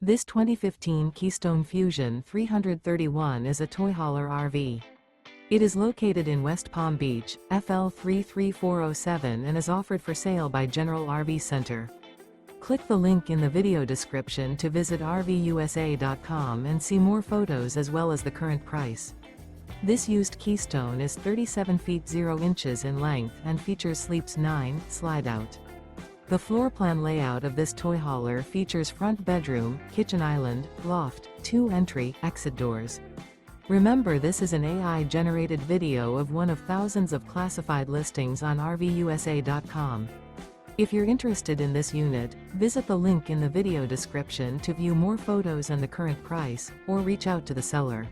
This 2015 Keystone Fuzion 331 is a toy hauler RV. It is located in West Palm Beach, FL 33407 and is offered for sale by General RV Center. Click the link in the video description to visit RVUSA.com and see more photos as well as the current price. This used Keystone is 37 feet 0 inches in length and features Sleeps 9 Slideout. The floor plan layout of this toy hauler features front bedroom, kitchen island, loft, 2 entry/exit doors. Remember, this is an AI-generated video of one of thousands of classified listings on RVUSA.com. If you're interested in this unit, visit the link in the video description to view more photos and the current price, or reach out to the seller.